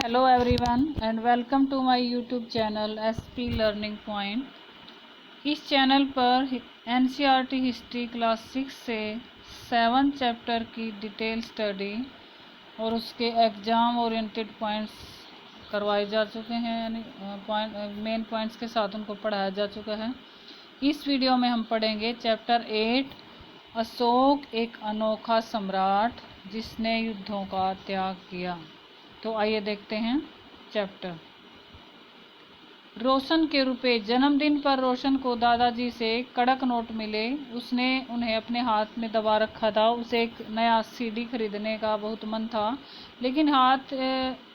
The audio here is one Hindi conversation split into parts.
Hello everyone and welcome to my YouTube channel SP learning point. इस चैनल पर NCERT हिस्ट्री क्लास 6 से 7 चैप्टर की डिटेल स्टडी और उसके एग्ज़ाम ओरिएंटेड पॉइंट्स करवाए जा चुके हैं, यानी मेन पॉइंट्स के साथ उनको पढ़ाया जा चुका है। इस वीडियो में हम पढ़ेंगे चैप्टर 8 अशोक एक अनोखा सम्राट जिसने युद्धों का त्याग किया। तो आइए देखते हैं चैप्टर। रोशन के रुपए। जन्मदिन पर रोशन को दादाजी से कड़क नोट मिले। उसने उन्हें अपने हाथ में दबा रखा था। उसे एक नया सीडी खरीदने का बहुत मन था, लेकिन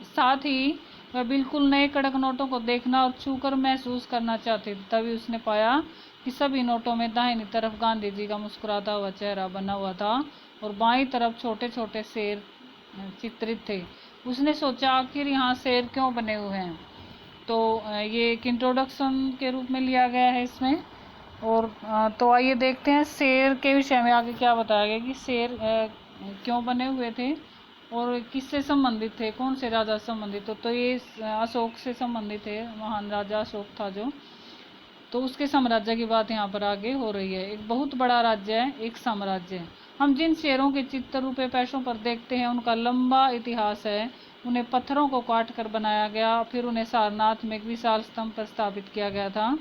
साथ ही वह बिल्कुल नए कड़क नोटों को देखना और छूकर महसूस करना चाहती थी। तभी उसने पाया कि सभी नोटों में दाहिनी तरफ गांधी जी का मुस्कुराता हुआ चेहरा बना हुआ था और बाईं तरफ छोटे छोटे शेर चित्रित थे। उसने सोचा, आखिर यहाँ शेर क्यों बने हुए हैं? तो ये एक इंट्रोडक्शन के रूप में लिया गया है इसमें। और तो आइए देखते हैं शेर के विषय में आगे क्या बताया गया कि शेर क्यों बने हुए थे और किससे संबंधित थे, कौन से राजा से संबंधित। तो ये अशोक से संबंधित है, महान राजा अशोक था जो। तो उसके साम्राज्य की बात यहाँ पर आगे हो रही है। एक बहुत बड़ा राज्य है, एक साम्राज्य है। हम जिन शेरों के चित्र रुपए पैसों पर देखते हैं उनका लंबा इतिहास है। उन्हें पत्थरों को काट कर बनाया गया, फिर उन्हें सारनाथ में एक विशाल स्तंभ पर स्थापित किया गया था।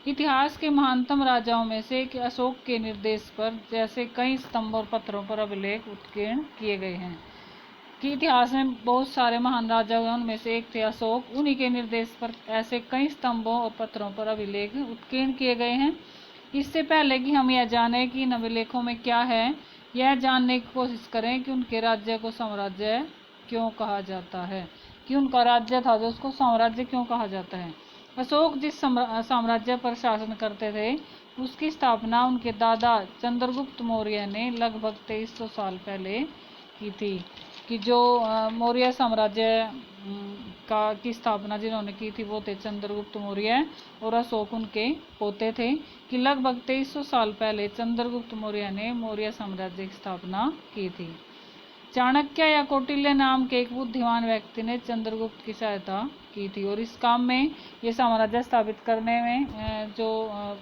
इतिहास के महानतम राजाओं में से एक अशोक के निर्देश पर जैसे कई स्तंभ और पत्थरों पर अभिलेख उत्कीर्ण किए गए हैं कि इतिहास में बहुत सारे महान राजा हुए, उनमें से एक थे अशोक। उन्हीं के निर्देश पर ऐसे कई स्तंभों और पत्थरों पर अभिलेख उत्कीर्ण किए गए हैं। इससे पहले कि हम यह जानें कि इन अभिलेखों में क्या है, यह जानने की कोशिश करें कि उनके राज्य को साम्राज्य क्यों कहा जाता है, कि उनका राज्य था जो उसको साम्राज्य क्यों कहा जाता है। अशोक जिस साम्राज्य पर शासन करते थे उसकी स्थापना उनके दादा चंद्रगुप्त मौर्य ने लगभग 2300 साल पहले की थी। कि जो मौर्य साम्राज्य की स्थापना जिन्होंने की थी वो थे चंद्रगुप्त मौर्य और अशोक उनके पोते थे। कि लगभग 2300 साल पहले चंद्रगुप्त मौर्य ने मौर्य साम्राज्य की स्थापना की थी। चाणक्य या कौटिल्य नाम के एक बुद्धिमान व्यक्ति ने चंद्रगुप्त की सहायता की थी और इस काम में ये साम्राज्य स्थापित करने में जो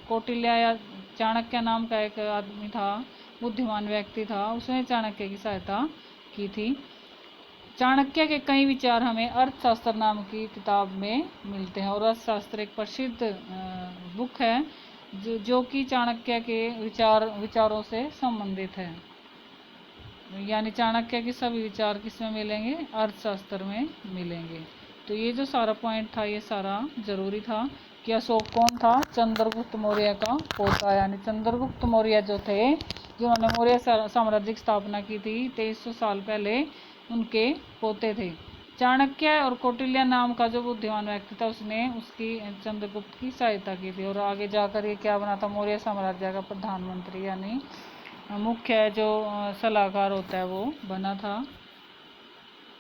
कौटिल्य या चाणक्य नाम का एक आदमी था, बुद्धिमान व्यक्ति था, उसने चाणक्य की सहायता की थी। चाणक्य के कई विचार हमें अर्थशास्त्र नाम की किताब में मिलते हैं और अर्थशास्त्र एक प्रसिद्ध बुक है जो कि चाणक्य के विचारों से संबंधित है। यानी चाणक्य के सभी विचार किसमें मिलेंगे? अर्थशास्त्र में मिलेंगे। तो ये जो सारा पॉइंट था ये सारा जरूरी था कि अशोक कौन था? चंद्रगुप्त मौर्य का पोता, यानी चंद्रगुप्त मौर्य जो थे जिन्होंने मौर्य साम्राज्य की स्थापना की थी 2300 साल पहले, उनके पोते थे। चाणक्य और कौटिल्य नाम का जो बुद्धिमान व्यक्ति था उसने उसकी चंद्रगुप्त की सहायता की थी और आगे जाकर ये क्या बना था? मौर्य साम्राज्य का प्रधानमंत्री यानी मुख्य जो सलाहकार होता है वो बना था।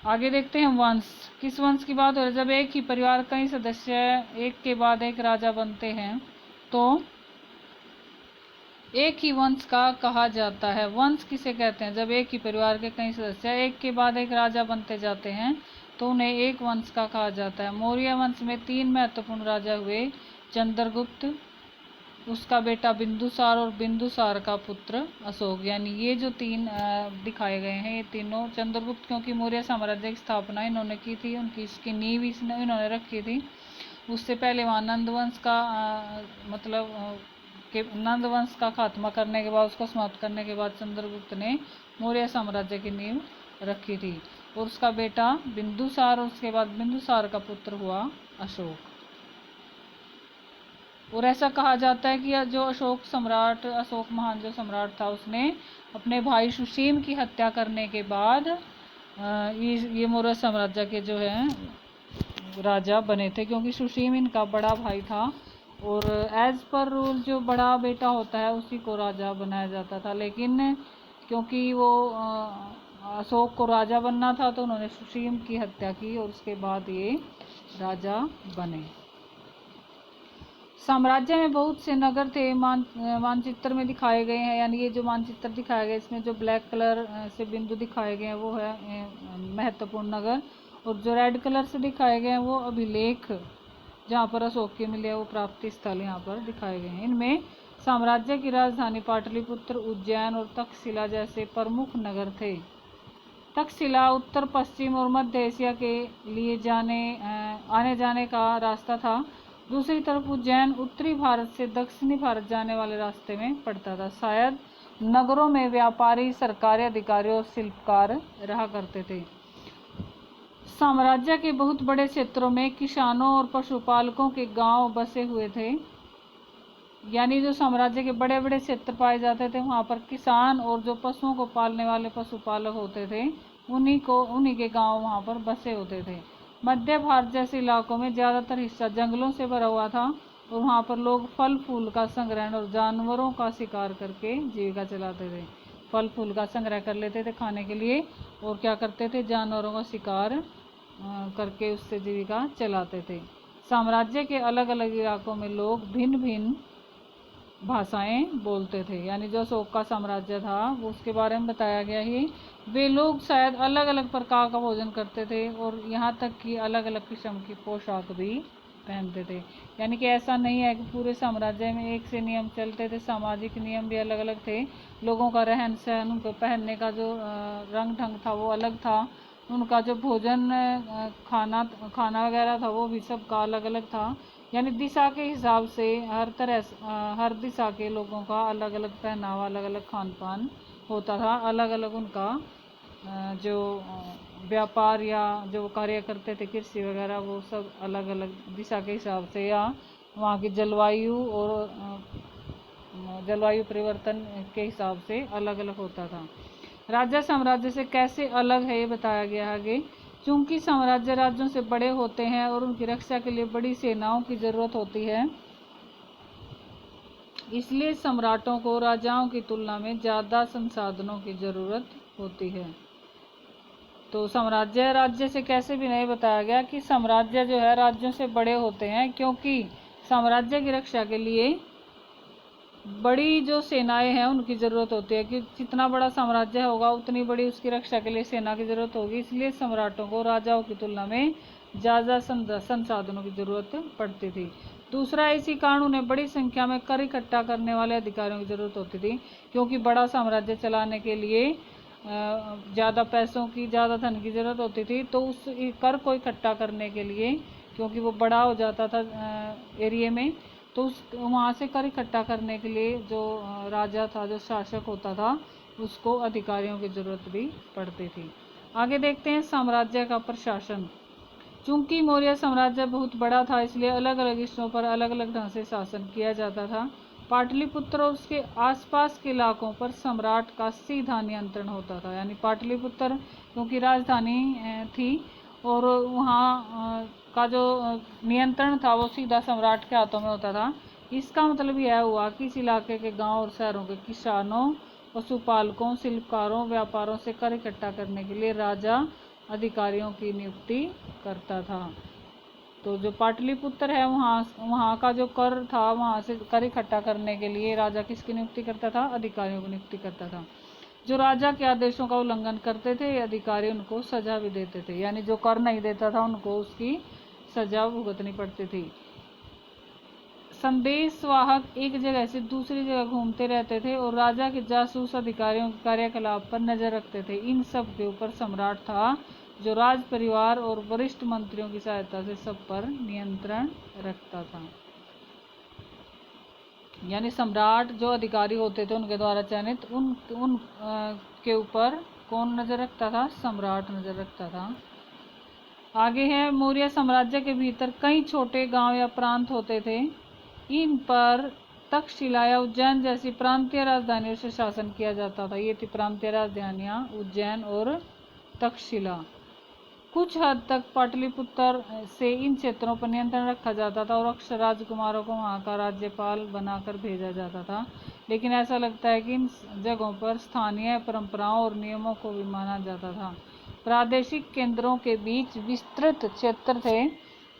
आगे देखते हैं वंश। किस वंश की बात हो रही है? जब एक ही परिवार कई सदस्य एक के बाद एक राजा बनते हैं तो एक ही वंश का कहा जाता है। वंश किसे कहते हैं? जब एक ही परिवार के कई सदस्य एक के बाद एक राजा बनते जाते हैं तो उन्हें एक वंश का कहा जाता है। मौर्य वंश में 3 महत्वपूर्ण राजा हुए, चंद्रगुप्त, उसका बेटा बिंदुसार और बिंदुसार का पुत्र अशोक। यानी ये जो 3 दिखाए गए हैं ये तीनों चंद्रगुप्त, क्योंकि मौर्य साम्राज्य की स्थापना इन्होंने की थी, उनकी इसकी नींव इन्होंने रखी थी। उससे पहले वहाँ नंद वंश का कि नंद वंश का खात्मा करने के बाद, उसको समाप्त करने के बाद चंद्रगुप्त ने मौर्य साम्राज्य की नींव रखी थी और उसका बेटा बिंदुसार और उसके बाद बिंदुसार का पुत्र हुआ अशोक। और ऐसा कहा जाता है कि जो अशोक महान जो सम्राट था उसने अपने भाई सुसीम की हत्या करने के बाद ये मौर्य साम्राज्य के जो है राजा बने थे, क्योंकि सुसीम इनका बड़ा भाई था और एज पर रूल जो बड़ा बेटा होता है उसी को राजा बनाया जाता था। लेकिन क्योंकि वो अशोक को राजा बनना था तो उन्होंने सुसीम की हत्या की और उसके बाद ये राजा बने। साम्राज्य में बहुत से नगर थे, मानचित्र में दिखाए गए हैं। यानी ये जो मानचित्र दिखाया गया इसमें जो ब्लैक कलर से बिंदु दिखाए गए हैं वो है महत्वपूर्ण नगर। और जो रेड कलर से दिखाए गए हैं वो अभिलेख, जहाँ पर अशोक मिले वो प्राप्ति स्थल यहाँ पर दिखाए गए हैं। इनमें साम्राज्य की राजधानी पाटलिपुत्र, उज्जैन और तक्षशिला जैसे प्रमुख नगर थे। तक्षशिला उत्तर पश्चिम और मध्य एशिया के लिए आने जाने का रास्ता था। दूसरी तरफ उज्जैन उत्तरी भारत से दक्षिणी भारत जाने वाले रास्ते में पड़ता था। शायद नगरों में व्यापारी, सरकारी अधिकारी और शिल्पकार रहा करते थे। साम्राज्य के बहुत बड़े क्षेत्रों में किसानों और पशुपालकों के गांव बसे हुए थे। यानी जो साम्राज्य के बड़े बड़े क्षेत्र पाए जाते थे वहाँ पर किसान और जो पशुओं को पालने वाले पशुपालक होते थे उन्हीं के गांव वहाँ पर बसे होते थे। मध्य भारत जैसे इलाकों में ज़्यादातर हिस्सा जंगलों से भरा हुआ था और वहाँ पर लोग फल फूल का संग्रहण और जानवरों का शिकार करके जीविका चलाते थे। फल फूल का संग्रह कर लेते थे खाने के लिए और क्या करते थे, जानवरों का शिकार करके उससे जीविका चलाते थे। साम्राज्य के अलग अलग इलाकों में लोग भिन्न भिन्न भाषाएं बोलते थे। यानी जो अशोक का साम्राज्य था वो उसके बारे में बताया गया ही। वे लोग शायद अलग अलग प्रकार का भोजन करते थे और यहाँ तक कि अलग अलग किस्म की पोशाक भी पहनते थे। यानी कि ऐसा नहीं है कि पूरे साम्राज्य में एक से नियम चलते थे, सामाजिक नियम भी अलग अलग थे। लोगों का रहन सहन, उनको पहनने का जो रंग ढंग था वो अलग था। उनका जो भोजन खाना वगैरह था वो भी सबका अलग अलग था। यानी दिशा के हिसाब से हर दिशा के लोगों का अलग अलग पहनावा, अलग अलग खान पान होता था। अलग अलग उनका जो व्यापार या जो कार्य करते थे कृषि वगैरह वो सब अलग अलग दिशा के हिसाब से या वहाँ की जलवायु और जलवायु परिवर्तन के हिसाब से अलग अलग होता था। राज्य साम्राज्य से कैसे अलग है ये बताया गया आगे। चूंकि साम्राज्य राज्यों से बड़े होते हैं और उनकी रक्षा के लिए बड़ी सेनाओं की जरूरत होती है, इसलिए सम्राटों को राजाओं की तुलना में ज़्यादा संसाधनों की जरूरत होती है। तो साम्राज्य राज्य से कैसे भी नहीं बताया गया कि साम्राज्य जो है राज्यों से बड़े होते हैं, क्योंकि साम्राज्य की रक्षा के लिए बड़ी जो सेनाएं हैं उनकी ज़रूरत होती है। कि जितना बड़ा साम्राज्य होगा उतनी बड़ी उसकी रक्षा के लिए सेना की ज़रूरत होगी। इसलिए सम्राटों को राजाओं की तुलना में ज़्यादा संसाधनों की ज़रूरत पड़ती थी। दूसरा, इसी कारण उन्हें बड़ी संख्या में कर इकट्ठा करने वाले अधिकारियों की ज़रूरत होती थी, क्योंकि बड़ा साम्राज्य चलाने के लिए ज़्यादा पैसों की, ज़्यादा धन की ज़रूरत होती थी। तो उस कर को इकट्ठा करने के लिए, क्योंकि वो बड़ा हो जाता था एरिया में, तो उस वहाँ से कर इकट्ठा करने के लिए जो राजा था, जो शासक होता था, उसको अधिकारियों की ज़रूरत भी पड़ती थी। आगे देखते हैं साम्राज्य का प्रशासन। चूंकि मौर्य साम्राज्य बहुत बड़ा था इसलिए अलग अलग हिस्सों पर अलग अलग ढंग से शासन किया जाता था। पाटलिपुत्र और उसके आसपास के इलाकों पर सम्राट का सीधा नियंत्रण होता था। यानी पाटलिपुत्र क्योंकि राजधानी थी और वहाँ का जो नियंत्रण था वो सीधा सम्राट के हाथों में होता था। इसका मतलब यह हुआ कि इस इलाके के गांव और शहरों के किसानों, पशुपालकों, शिल्पकारों, व्यापारों से कर इकट्ठा करने के लिए राजा अधिकारियों की नियुक्ति करता था। तो जो पाटलिपुत्र है वहाँ का जो कर था, वहाँ से कर इकट्ठा करने के लिए राजा किसकी नियुक्ति करता था? अधिकारियों की नियुक्ति करता था। जो राजा के आदेशों का उल्लंघन करते थे अधिकारी उनको सजा भी देते थे। यानी जो कर नहीं देता था उनको उसकी सजा भुगतनी पड़ती थी। संदेश वाहक एक जगह से दूसरी जगह घूमते रहते थे और राजा के जासूस अधिकारियों के कार्यकलाप पर नजर रखते थे। इन सब के ऊपर सम्राट था, जो राज परिवार और वरिष्ठ मंत्रियों की सहायता से सब पर नियंत्रण रखता था। यानी सम्राट जो अधिकारी होते थे उनके द्वारा चयनित, उन के ऊपर कौन नजर रखता था? सम्राट नजर रखता था। आगे है, मौर्य साम्राज्य के भीतर कई छोटे गांव या प्रांत होते थे। इन पर तक्षशिला या उज्जैन जैसी प्रांतीय राजधानियों से शासन किया जाता था। ये थी प्रांतीय राजधानियां, उज्जैन और तक्षशिला। कुछ हद तक पाटलिपुत्र से इन क्षेत्रों पर नियंत्रण रखा जाता था और अक्सर राजकुमारों को वहाँ का राज्यपाल बनाकर भेजा जाता था। लेकिन ऐसा लगता है कि इन जगहों पर स्थानीय परंपराओं और नियमों को भी माना जाता था। प्रादेशिक केंद्रों के बीच विस्तृत क्षेत्र थे।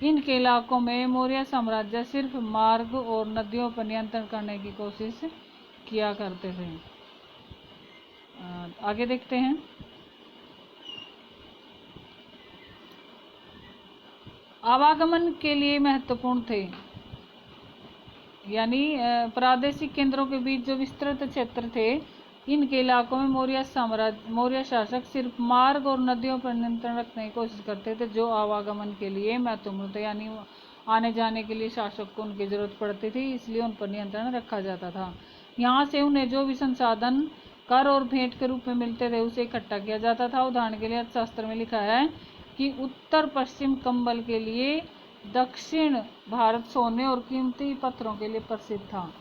इनके इलाकों में मौर्य साम्राज्य सिर्फ मार्ग और नदियों पर नियंत्रण करने की कोशिश किया करते थे। आगे देखते हैं। आवागमन के लिए महत्वपूर्ण थे, यानी प्रादेशिक केंद्रों के बीच जो विस्तृत क्षेत्र थे, इनके इलाकों में मौर्य शासक सिर्फ मार्ग और नदियों पर नियंत्रण रखने की कोशिश करते थे जो आवागमन के लिए महत्वपूर्ण थे, यानी आने जाने के लिए शासक को उनकी जरूरत पड़ती थी, इसलिए उन पर नियंत्रण रखा जाता था। यहाँ से उन्हें जो भी संसाधन कर और भेंट के रूप में मिलते थे उसे इकट्ठा किया जाता था। उदाहरण के लिए अर्थशास्त्र में लिखा है कि उत्तर पश्चिम कंबल के लिए, दक्षिण भारत सोने और कीमती पत्थरों के लिए प्रसिद्ध था।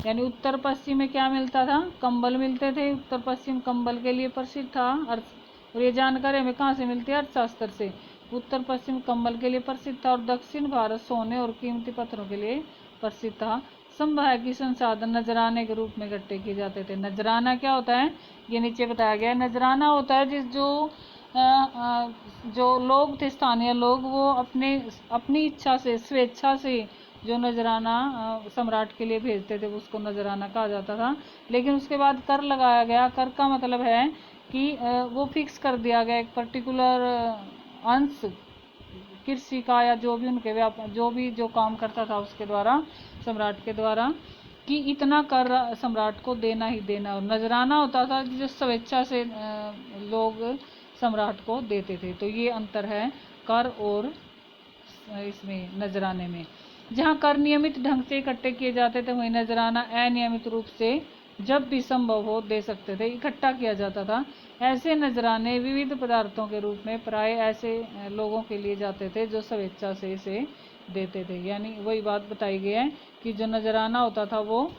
यानी उत्तर पश्चिम में क्या मिलता था? कंबल मिलते थे। उत्तर पश्चिम कंबल के लिए प्रसिद्ध था। और ये जानकारी हमें कहाँ से मिलती है? अर्थशास्त्र से। उत्तर पश्चिम कंबल के लिए प्रसिद्ध था और दक्षिण भारत सोने और कीमती पत्थरों के लिए प्रसिद्ध था। संभव है कि संसाधन नजराने के रूप में इकट्ठे किए जाते थे। नजराना क्या होता है? ये नीचे बताया गया है। नजराना होता है जो लोग थे, स्थानीय लोग, वो अपनी इच्छा से, स्वेच्छा से जो नजराना सम्राट के लिए भेजते थे उसको नजराना कहा जाता था। लेकिन उसके बाद कर लगाया गया। कर का मतलब है कि वो फिक्स कर दिया गया एक पर्टिकुलर अंश कृषि का या जो भी उनके जो काम करता था उसके द्वारा, सम्राट के द्वारा, कि इतना कर सम्राट को देना ही देना। और नजराना होता था जो स्वेच्छा से लोग सम्राट को देते थे। तो ये अंतर है कर और इसमें नजराने में। जहाँ कर नियमित ढंग से इकट्ठे किए जाते थे वहीं नजराना अनियमित रूप से जब भी संभव हो दे सकते थे, इकट्ठा किया जाता था। ऐसे नजराने विविध पदार्थों के रूप में प्राय ऐसे लोगों के लिए जाते थे जो स्वेच्छा से इसे देते थे। यानी वही बात बताई गई है कि जो नजराना होता था वो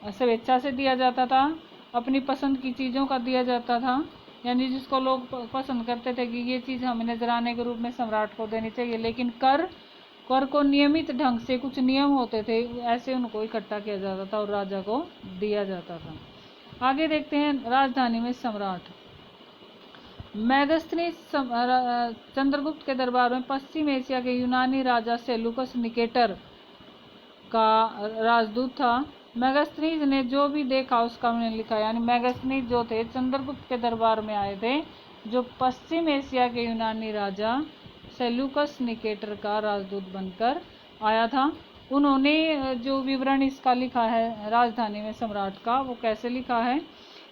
स्वेच्छा से दिया जाता था, अपनी पसंद की चीज़ों का दिया जाता था, यानी जिसको लोग पसंद करते थे कि ये चीज़ हमें नजराने के रूप में सम्राट को देनी चाहिए। लेकिन कर को नियमित ढंग से कुछ नियम होते थे, ऐसे उनको इकट्ठा किया जाता था और राजा को दिया जाता था। आगे देखते हैं राजधानी में सम्राट। मेगास्थनीज चंद्रगुप्त के दरबार में पश्चिम एशिया के यूनानी राजा सेल्यूकस निकेटर का राजदूत था। मेगास्थनीज ने जो भी देखा उसका उन्होंने लिखा। यानी मेगास्थनीज जो थे चंद्रगुप्त के दरबार में आए थे, जो पश्चिम एशिया के यूनानी राजा सेल्यूकस निकेटर का राजदूत बनकर आया था। उन्होंने जो विवरण इसका लिखा है राजधानी में सम्राट का, वो कैसे लिखा है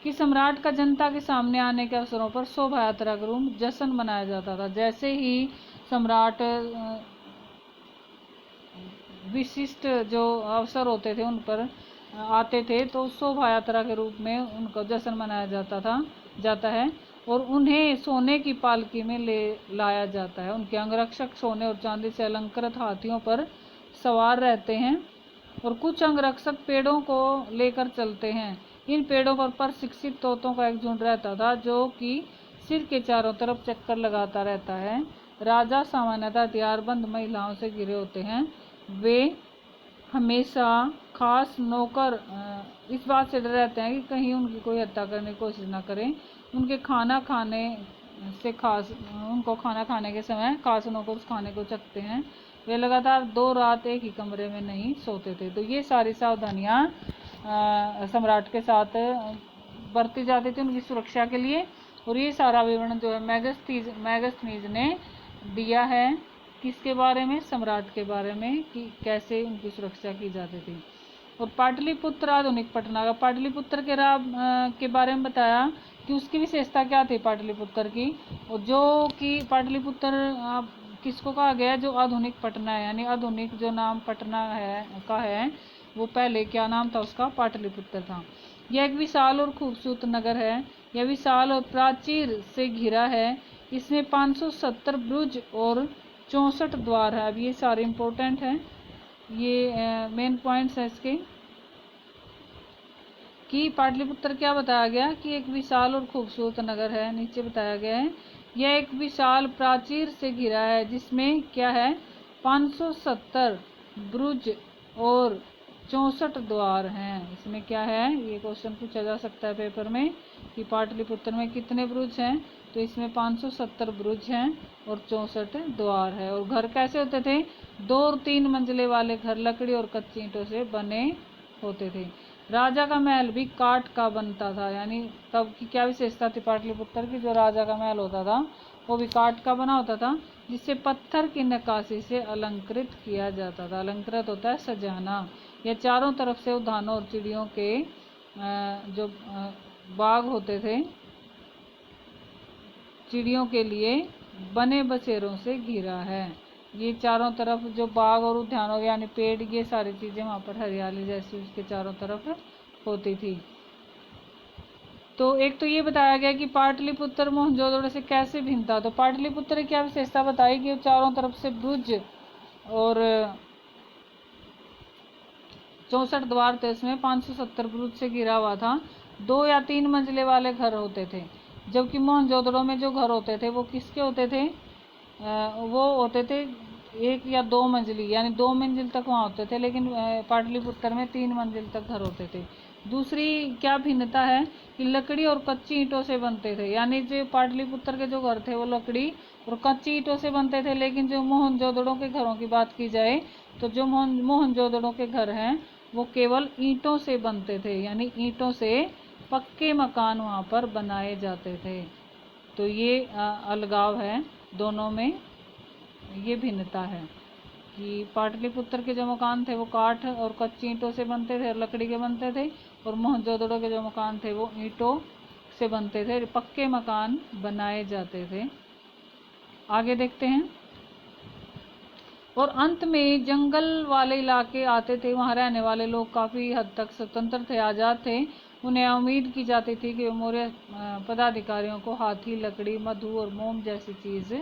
कि सम्राट का जनता के सामने आने के अवसरों पर शोभा यात्रा के रूप जश्न मनाया जाता था। जैसे ही सम्राट विशिष्ट जो अवसर होते थे उन पर आते थे तो शोभा यात्रा के रूप में उनको जश्न मनाया जाता है और उन्हें सोने की पालकी में ले लाया जाता है। उनके अंगरक्षक सोने और चांदी से अलंकृत हाथियों पर सवार रहते हैं और कुछ अंगरक्षक पेड़ों को लेकर चलते हैं। इन पेड़ों पर प्रशिक्षित तोतों का एक झुंड रहता था जो कि सिर के चारों तरफ चक्कर लगाता रहता है। राजा सामान्यतः हथियारबंद महिलाओं से घिरे होते हैं। वे हमेशा खास नौकर इस बात से डर रहते हैं कि कहीं उनकी कोई हत्या करने की कोशिश ना करें। उनको खाना खाने के समय खास नौकर उस खाने को चखते हैं। वे लगातार 2 रात एक ही कमरे में नहीं सोते थे। तो ये सारी सावधानियाँ सम्राट के साथ बरती जाती थी उनकी सुरक्षा के लिए। और ये सारा विवरण जो है मेगास्थनीज ने दिया है किसके बारे में? सम्राट के बारे में, कि कैसे उनकी सुरक्षा की जाती थी। और पाटलिपुत्र आधुनिक पटना का पाटलिपुत्र के बारे में बताया कि उसकी विशेषता क्या थी पाटलिपुत्र की, और जो कि पाटलिपुत्र किसको कहा गया? जो आधुनिक पटना है। यानी आधुनिक जो नाम पटना है वो पहले क्या नाम था उसका? पाटलिपुत्र था। यह एक विशाल और खूबसूरत नगर है। यह विशाल और प्राचीर से घिरा है। इसमें 570 बुर्ज और 64 द्वार है। अब ये सारे इम्पोर्टेंट हैं, ये मेन पॉइंट्स है इसके, कि पाटलिपुत्र क्या बताया गया कि एक विशाल और खूबसूरत नगर है। नीचे बताया गया है यह एक विशाल प्राचीर से घिरा है जिसमें क्या है? 570 बुर्ज और 64 द्वार हैं। इसमें क्या है? ये क्वेश्चन पूछा जा सकता है पेपर में कि पाटलिपुत्र में कितने बुर्ज हैं? तो इसमें 570 बुर्ज हैं और 64 द्वार है। और घर कैसे होते थे? 2 और 3 मंजिले वाले घर लकड़ी और कच्ची ईंटों से बने होते थे। राजा का महल भी काठ का बनता था। यानी तब की क्या विशेषता थी पाटलिपुत्र की? जो राजा का महल होता था वो भी काठ का बना होता था, जिसे पत्थर की नक्काशी से अलंकृत किया जाता था। अलंकृत होता है सजाना। यह चारों तरफ से उद्यानों और चिड़ियों के जो बाग होते थे, चिड़ियों के लिए बने बसेरों से घिरा है। ये चारों तरफ जो बाग और उद्यान हो गया, यानी पेड़, ये सारी चीज़ें वहाँ पर हरियाली जैसी उसके चारों तरफ होती थी। तो एक तो ये बताया गया कि पाटलिपुत्र मोहनजोदड़ो से कैसे भिन्न था। तो पाटलिपुत्र की क्या विशेषता बताई कि चारों तरफ से बुर्ज और 64 द्वार थे, उसमें 570 बुर्ज से घिरा हुआ था। 2 या 3 मंजिले वाले घर होते थे, जबकि मोहनजोदड़ो में जो घर होते थे वो किसके होते थे, वो होते थे 1 या 2 मंजिली, यानी 2 मंजिल तक वहाँ होते थे, लेकिन पाटलिपुत्र में 3 मंजिल तक घर होते थे। दूसरी क्या भिन्नता है कि लकड़ी और कच्ची ईंटों से बनते थे, यानी जो पाटलिपुत्र के जो घर थे वो लकड़ी और कच्ची ईंटों से बनते थे, लेकिन जो मोहनजोदड़ो के घरों की बात की जाए तो जो मोहनजोदड़ो के घर हैं वो केवल ईंटों से बनते थे, यानी ईंटों से पक्के मकान वहाँ पर बनाए जाते थे। तो ये अलगाव है दोनों में, ये भिन्नता है कि पाटलिपुत्र के जो मकान थे वो काठ और कच्ची ईंटों से बनते थे और लकड़ी के बनते थे, और मोहनजोदड़ो के जो मकान थे वो ईंटों से बनते थे, पक्के मकान बनाए जाते थे। आगे देखते हैं। और अंत में जंगल वाले इलाके आते थे, वहाँ रहने वाले लोग काफ़ी हद तक स्वतंत्र थे, आज़ाद थे। उन्हें उम्मीद की जाती थी कि मौर्य पदाधिकारियों को हाथी, लकड़ी, मधु और मोम जैसी चीज़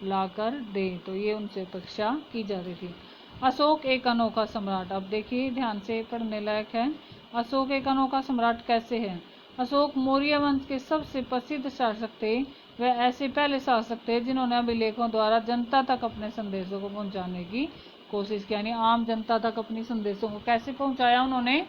लाकर दे, तो ये उनसे अपेक्षा की जाती थी। अशोक एक अनोखा सम्राट। अब देखिए ध्यान से पढ़ने लायक है। अशोक एक अनोखा सम्राट कैसे है। अशोक मौर्य वंश के सबसे प्रसिद्ध शासक थे। वह ऐसे पहले शासक थे जिन्होंने अभिलेखों द्वारा जनता तक अपने संदेशों को पहुंचाने की कोशिश की, यानी आम जनता तक अपनी संदेशों को कैसे पहुंचाया उन्होंने,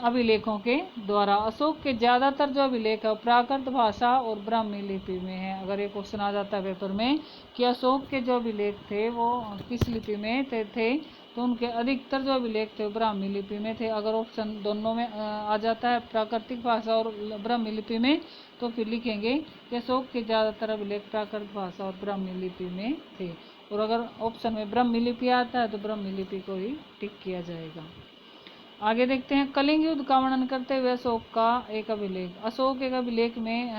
अभिलेखों के द्वारा। अशोक के ज़्यादातर जो अभिलेख है प्राकृत भाषा और ब्राह्मी लिपि में है। अगर ये क्वेश्चन आ जाता है पेपर में कि अशोक के जो अभिलेख थे वो किस लिपि में थे, तो उनके अधिकतर जो अभिलेख थे वो ब्राह्मी लिपि में थे। अगर ऑप्शन दोनों में आ जाता है प्राकृतिक भाषा और ब्राह्मी लिपि में, तो फिर लिखेंगे कि अशोक के ज़्यादातर अभिलेख प्राकृत भाषा और ब्राह्मी लिपि में थे। और अगर ऑप्शन में ब्राह्मी लिपि आता है तो ब्राह्मी लिपि को ही टिक किया जाएगा। आगे देखते हैं। कलिंग युद्ध का वर्णन करते हुए अशोक का एक अभिलेख। अशोक एक अभिलेख में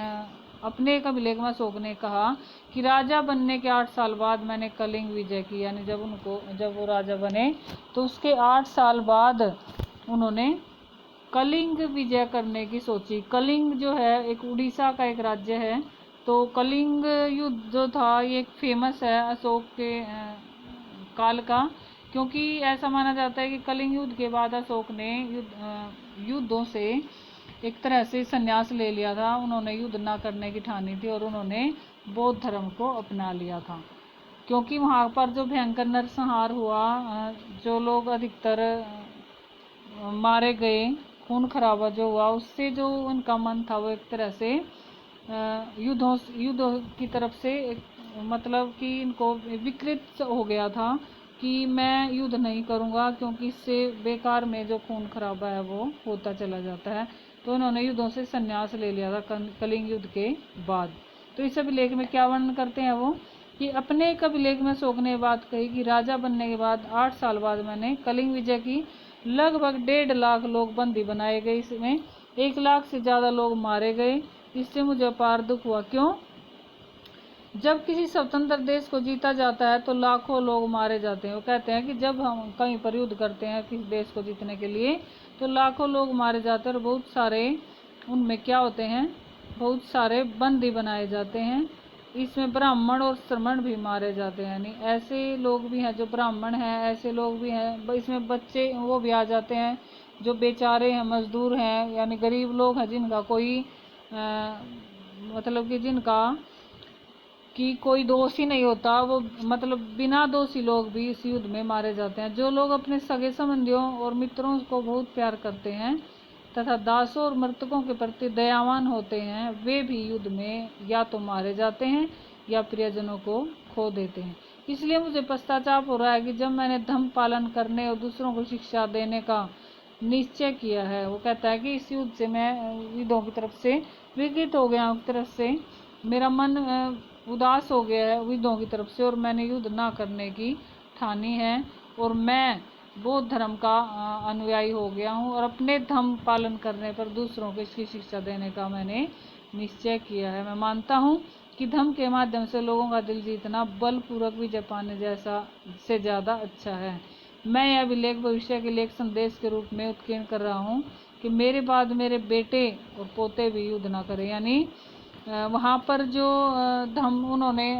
अपने एक अभिलेख में अशोक ने कहा कि राजा बनने के 8 साल बाद मैंने कलिंग विजय की, यानी जब वो राजा बने तो उसके 8 साल बाद उन्होंने कलिंग विजय करने की सोची। कलिंग जो है एक उड़ीसा का एक राज्य है। तो कलिंग युद्ध जो था ये एक फेमस है अशोक के काल का, क्योंकि ऐसा माना जाता है कि कलिंग युद्ध के बाद अशोक ने युद्धों से एक तरह से संन्यास ले लिया था। उन्होंने युद्ध ना करने की ठानी थी और उन्होंने बौद्ध धर्म को अपना लिया था, क्योंकि वहाँ पर जो भयंकर नरसंहार हुआ, जो लोग अधिकतर मारे गए, खून खराबा जो हुआ, उससे जो उनका मन था वो एक तरह से युद्धों की तरफ से मतलब कि इनको विकृत हो गया था कि मैं युद्ध नहीं करूंगा, क्योंकि इससे बेकार में जो खून खराबा है वो होता चला जाता है। तो उन्होंने युद्धों से संन्यास ले लिया था कलिंग युद्ध के बाद। तो इस अभिलेख में क्या वर्णन करते हैं वो कि अपने एक अभिलेख में अशोक ने बात कही कि राजा बनने के बाद 8 साल बाद मैंने कलिंग विजय की। लगभग 1.5 लाख लोग बंदी बनाए गए, इसमें 1 लाख से ज़्यादा लोग मारे गए। इससे मुझे अपार दुख हुआ। क्यों? जब किसी स्वतंत्र देश को जीता जाता है तो लाखों लोग मारे जाते हैं। वो कहते हैं कि जब हम कहीं पर युद्ध करते हैं किसी देश को जीतने के लिए तो लाखों लोग मारे जाते हैं, और बहुत सारे उनमें क्या होते हैं, बहुत सारे बंदी बनाए जाते हैं। इसमें ब्राह्मण और श्रमण भी मारे जाते हैं, यानी ऐसे लोग भी हैं जो ब्राह्मण हैं, ऐसे लोग भी हैं। इसमें बच्चे वो भी आ जाते हैं जो बेचारे हैं, मजदूर हैं, यानी गरीब लोग हैं जिनका कोई मतलब कि जिनका कि कोई दोष ही नहीं होता, वो मतलब बिना दोषी लोग भी इस युद्ध में मारे जाते हैं। जो लोग अपने सगे संबंधियों और मित्रों को बहुत प्यार करते हैं तथा दासों और मृतकों के प्रति दयावान होते हैं, वे भी युद्ध में या तो मारे जाते हैं या प्रियजनों को खो देते हैं। इसलिए मुझे पश्चाताप हो रहा है कि जब मैंने धर्म पालन करने और दूसरों को शिक्षा देने का निश्चय किया है। वो कहता है कि इस युद्ध से मैं युद्धों की तरफ से विकृत हो गया हूँ, तरफ से मेरा मन उदास हो गया है युद्धों की तरफ से, और मैंने युद्ध ना करने की ठानी है, और मैं बौद्ध धर्म का अनुयायी हो गया हूँ, और अपने धर्म पालन करने पर दूसरों को इसकी शिक्षा देने का मैंने निश्चय किया है। मैं मानता हूँ कि धर्म के माध्यम से लोगों का दिल जीतना बलपूर्वक विजय पाने जैसा से ज़्यादा अच्छा है। मैं यह अभिलेख भविष्य के लिए एक संदेश के रूप में उत्कीर्ण कर रहा हूँ कि मेरे बाद मेरे बेटे और पोते भी युद्ध ना करें। यानी वहाँ पर जो धम्म उन्होंने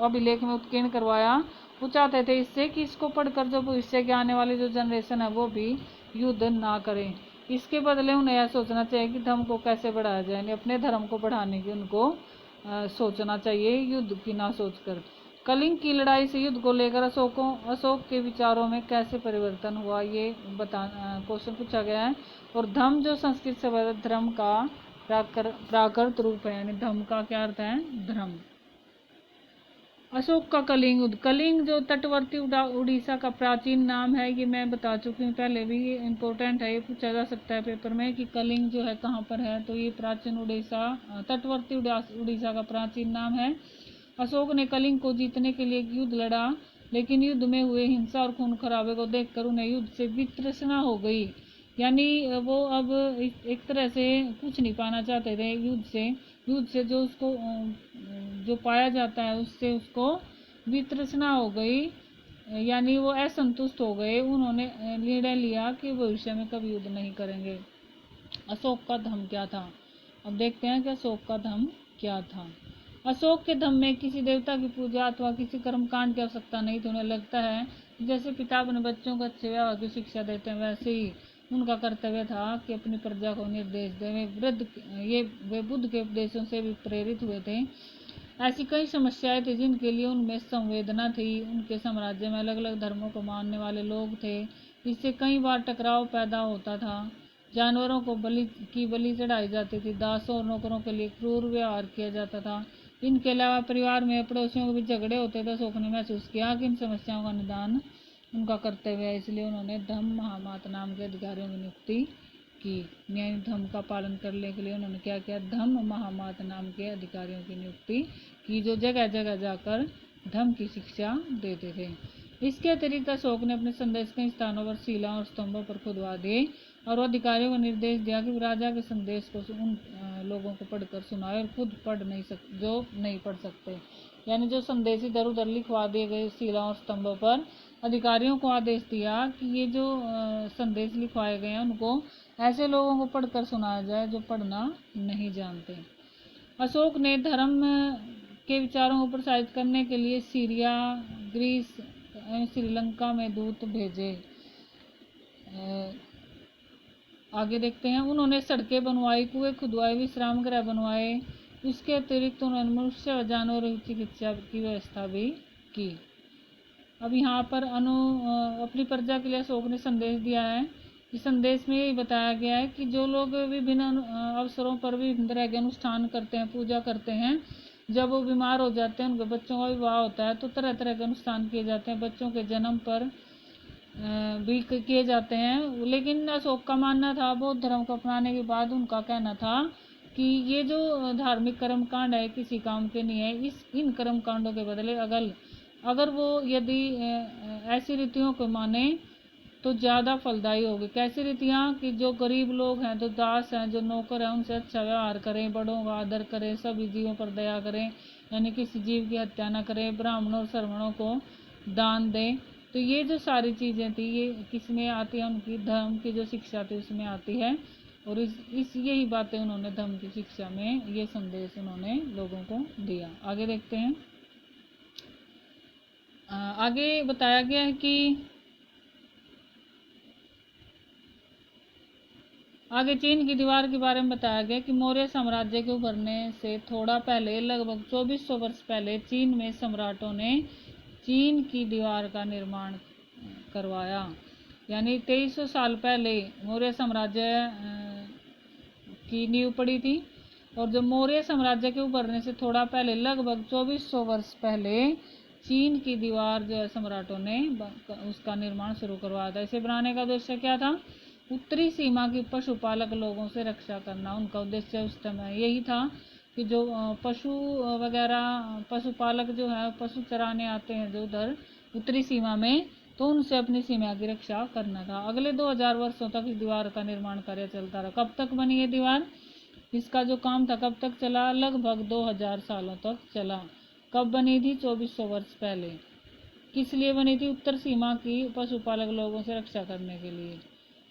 अभिलेख में उत्कीर्ण करवाया, वो चाहते थे इससे कि इसको पढ़कर जो भविष्य के आने वाली जो जनरेशन है वो भी युद्ध ना करें। इसके बदले उन्हें यह सोचना चाहिए कि धर्म को कैसे बढ़ाया जाए, यानी अपने धर्म को बढ़ाने की उनको सोचना चाहिए, युद्ध की ना सोचकर। कलिंग की लड़ाई से युद्ध को लेकर अशोक के विचारों में कैसे परिवर्तन हुआ, ये क्वेश्चन पूछा गया है। और धम्म जो संस्कृत शब्द धर्म का प्राकृत रूप है, यानी धम्म का क्या अर्थ है, धर्म। अशोक का कलिंग युद्ध। कलिंग जो तटवर्ती उड़ीसा का प्राचीन नाम है, ये मैं बता चुकी हूँ पहले भी, ये इम्पोर्टेंट है, ये पूछा जा सकता है पेपर में कि कलिंग जो है कहाँ पर है। तो ये प्राचीन उड़ीसा, तटवर्ती उड़ीसा का प्राचीन नाम है। अशोक ने कलिंग को जीतने के लिए एक युद्ध लड़ा, लेकिन युद्ध में हुए हिंसा और खून खराबे को देखकर उन्हें युद्ध से वितृष्णा हो गई। यानी वो अब एक तरह से कुछ नहीं पाना चाहते थे युद्ध से जो उसको जो पाया जाता है उससे उसको वितृष्णा हो गई, यानी वो असंतुष्ट हो गए। उन्होंने निर्णय लिया कि भविष्य में कभी युद्ध नहीं करेंगे। अशोक का धर्म क्या था, अब देखते हैं कि अशोक का धर्म क्या था। अशोक के धर्म में किसी देवता की पूजा अथवा किसी कर्मकांड की आवश्यकता नहीं थी। उन्हें लगता है जैसे पिता अपने बच्चों को अच्छे व्यवहार की शिक्षा देते हैं, वैसे ही उनका कर्तव्य था कि अपनी प्रजा को निर्देश दें। वे बुद्ध के उपदेशों से भी प्रेरित हुए थे। ऐसी कई समस्याएं थी जिनके लिए उनमें संवेदना थी। उनके साम्राज्य में अलग अलग धर्मों को मानने वाले लोग थे, इससे कई बार टकराव पैदा होता था। जानवरों को बलि चढ़ाई जाती थी, दासों और नौकरों के लिए क्रूर व्यवहार किया जाता था। इनके अलावा परिवार में पड़ोसियों के भी झगड़े होते थे। अशोक ने महसूस किया कि इन समस्याओं का निदान उनका कर्तव्य है, इसलिए उन्होंने धम्म महामात नाम के अधिकारियों की नियुक्ति की। न्याय धर्म का पालन करने के लिए उन्होंने क्या किया, धम्म महामात नाम के अधिकारियों की नियुक्ति की, जो जगह जगह जाकर धर्म की शिक्षा देते थे। इसके अतिरिक्त अशोक ने अपने संदेश कई स्थानों पर शिला और स्तंभों पर खुदवा दिए, और अधिकारियों को निर्देश दिया कि राजा के संदेश को उन लोगों को पढ़कर सुनाए और खुद जो नहीं पढ़ सकते। यानी जो संदेश इधर उधर लिखवा दिए गए शिला और स्तंभों पर, अधिकारियों को आदेश दिया कि ये जो संदेश लिखवाए गए हैं उनको ऐसे लोगों को पढ़कर सुनाया जाए जो पढ़ना नहीं जानते। अशोक ने धर्म के विचारों को प्रोत्साहित करने के लिए सीरिया, ग्रीस एवं श्रीलंका में दूत भेजे। आगे देखते हैं, उन्होंने सड़कें बनवाई, कुएं खुदवाए, विश्राम गृह बनवाए। इसके अतिरिक्त उन्होंने मनुष्य व जानवरों की चिकित्सा की व्यवस्था भी की। अब यहाँ पर अपनी प्रजा के लिए अशोक ने संदेश दिया है। इस संदेश में यही बताया गया है कि जो लोग विभिन्न अवसरों पर विभिन्न तरह के अनुष्ठान करते हैं, पूजा करते हैं, जब वो बीमार हो जाते हैं, उनके बच्चों का विवाह होता है, तो तरह तरह के अनुष्ठान किए जाते हैं, बच्चों के जन्म पर भी किए जाते हैं। लेकिन अशोक का मानना था, बौद्ध धर्म को अपनाने के बाद उनका कहना था कि ये जो धार्मिक कर्मकांड है किसी काम के नहीं है। इन कर्मकांडों के बदले अगर वो यदि ऐसी रीतियों को माने तो ज़्यादा फलदायी होगी। कैसी रीतियाँ, कि जो गरीब लोग हैं, जो दास हैं, जो नौकर हैं, उनसे अच्छा व्यवहार करें, बड़ों का आदर करें, सभी जीवों पर दया करें, यानी किसी जीव की हत्या न करें, ब्राह्मणों और श्रमणों को दान दें। तो ये जो सारी चीज़ें थी, ये किस में आती है, उनकी धर्म की जो शिक्षा थी उसमें आती है। और यही बातें उन्होंने धर्म की शिक्षा में, ये संदेश उन्होंने लोगों को दिया। आगे देखते हैं। आगे बताया गया है कि आगे चीन की दीवार के बारे में बताया गया कि मौर्य साम्राज्य के उभरने से थोड़ा पहले, लगभग 2400 वर्ष पहले, चीन में सम्राटों ने चीन की दीवार का निर्माण करवाया। यानी 2300 साल पहले मौर्य साम्राज्य की नींव पड़ी थी। और जो मौर्य साम्राज्य के उभरने से थोड़ा पहले, लगभग 2400 वर्ष पहले, चीन की दीवार जो है सम्राटों ने उसका निर्माण शुरू करवाया था। इसे बनाने का उद्देश्य क्या था, उत्तरी सीमा की पशुपालक लोगों से रक्षा करना उनका उद्देश्य उस समय यही था। कि जो पशु वगैरह पशुपालक जो है पशु चराने आते हैं जो उधर उत्तरी सीमा में, तो उनसे अपनी सीमा की रक्षा करना था। अगले 2000 वर्षों तक इस दीवार का निर्माण कार्य चलता रहा। कब तक बनी ये दीवार, इसका जो काम था कब तक चला, लगभग 2000 सालों तक चला। कब बनी थी, 2400 वर्ष पहले। किस लिए बनी थी, उत्तर सीमा की पशुपालक लोगों से रक्षा करने के लिए।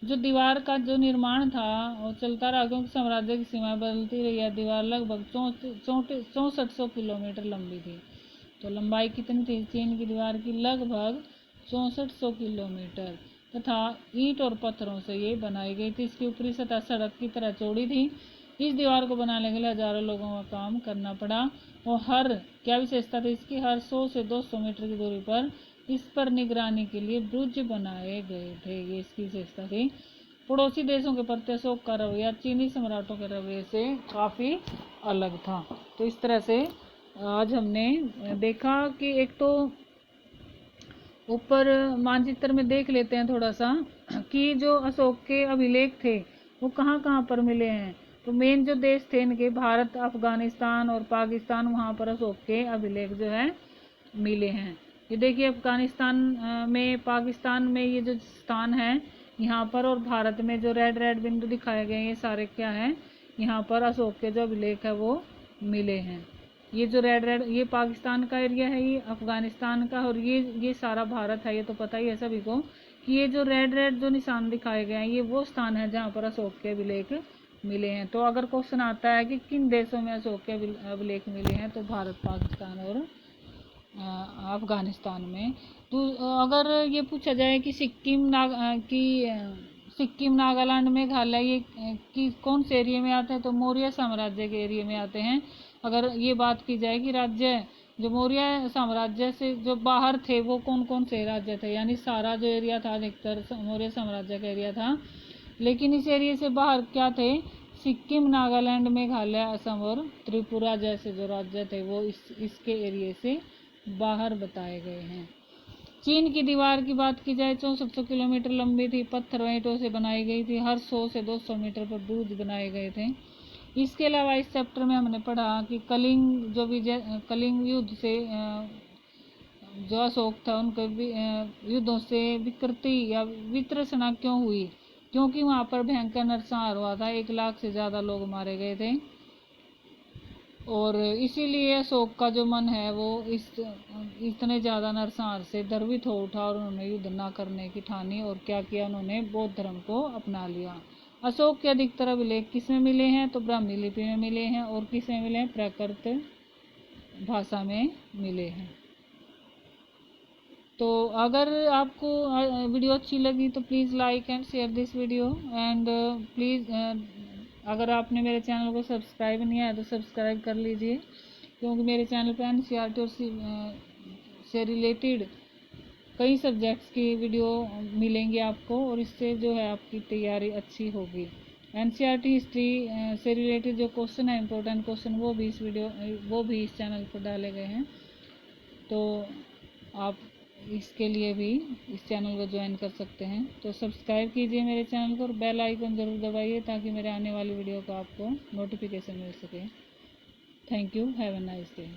जो दीवार का जो निर्माण था वो चलता रहा क्योंकि साम्राज्य की सीमा बदलती रही। यह दीवार लगभग 6400 किलोमीटर लंबी थी। तो लंबाई कितनी थी चीन की दीवार की, लगभग 6400 किलोमीटर, तथा ईंट और पत्थरों से ये बनाई गई थी। इसकी ऊपरी सतह सड़क की तरह चौड़ी थी। इस दीवार को बनाने के लिए हजारों लोगों का काम करना पड़ा। और हर क्या विशेषता थी इसकी, हर 100 से 200 मीटर की दूरी पर इस पर निगरानी के लिए ब्रुज बनाए गए थे। ये इसकी विशेषता थी। पड़ोसी देशों के प्रति अशोक का रवैया चीनी सम्राटों के रवैये से काफ़ी अलग था। तो इस तरह से आज हमने देखा कि एक तो ऊपर मानचित्र में देख लेते हैं थोड़ा सा कि जो अशोक के अभिलेख थे वो कहाँ कहाँ पर मिले हैं। तो मेन जो देश थे इनके भारत, अफगानिस्तान और पाकिस्तान, वहाँ पर अशोक के अभिलेख जो है मिले हैं। ये देखिए अफगानिस्तान में, पाकिस्तान में ये जो स्थान है यहाँ पर, और भारत में जो रेड रेड बिंदु दिखाए गए हैं ये सारे क्या हैं, यहाँ पर अशोक के जो अभिलेख है वो मिले हैं। ये जो रेड रेड ये पाकिस्तान का एरिया है, ये अफगानिस्तान का, और ये सारा भारत है। ये तो पता ही है सभी को कि ये जो रेड रेड जो निशान दिखाए गए हैं ये वो स्थान है जहाँ पर अशोक के अभिलेख मिले हैं। तो अगर क्वेश्चन आता है कि किन देशों में अशोक के अभिलेख मिले हैं, तो भारत, पाकिस्तान और अफगानिस्तान में। तो अगर ये पूछा जाए कि सिक्किम, नागालैंड, मेघालय ये कि कौन से एरिया में आते हैं, तो मौर्य साम्राज्य के एरिया में आते हैं। अगर ये बात की जाए कि राज्य जो मौर्य साम्राज्य से जो बाहर थे वो कौन कौन से राज्य थे, यानी सारा जो एरिया था अधिकतर मौर्य साम्राज्य का एरिया था। लेकिन इस एरिया से बाहर क्या थे, सिक्किम, नागालैंड, मेघालय, असम और त्रिपुरा जैसे जो राज्य थे वो इसके एरिया से बाहर बताए गए हैं। चीन की दीवार की बात की जाए 6400 किलोमीटर लंबी थी, पत्थर ईंटों से बनाई गई थी। हर 100 से 200 मीटर पर ब्रुज बनाए गए थे। इसके अलावा इस चैप्टर में हमने पढ़ा कि कलिंग युद्ध से जो अशोक था उनके युद्धों से विकृति या वितृष्णा क्यों हुई, क्योंकि वहाँ पर भयंकर नरसंहार हुआ था। 1 लाख से ज़्यादा लोग मारे गए थे, और इसीलिए अशोक का जो मन है वो इतने ज़्यादा नरसंहार से द्रवित हो उठा और उन्होंने युद्ध न करने की ठानी। और क्या किया उन्होंने, बौद्ध धर्म को अपना लिया। अशोक के अधिकतर अभिलेख किस में मिले हैं, तो ब्राह्मी लिपि में मिले हैं। और किस में मिले हैं, प्राकृत भाषा में मिले हैं। तो अगर आपको वीडियो अच्छी लगी तो please like and share this video, and please अगर आपने मेरे चैनल को सब्सक्राइब नहीं किया तो सब्सक्राइब कर लीजिए, क्योंकि मेरे चैनल पर एनसीईआरटी और से रिलेटेड कई सब्जेक्ट्स की वीडियो मिलेंगी आपको, और इससे जो है आपकी तैयारी अच्छी होगी। एनसीईआरटी हिस्ट्री से रिलेटेड जो क्वेश्चन है, इंपॉर्टेंट क्वेश्चन, वो भी इस चैनल पर डाले गए हैं। तो आप इसके लिए भी इस चैनल को ज्वाइन कर सकते हैं। तो सब्सक्राइब कीजिए मेरे चैनल को और बेल आइकन ज़रूर दबाइए ताकि मेरे आने वाली वीडियो का आपको नोटिफिकेशन मिल सके। Thank you, have a nice day.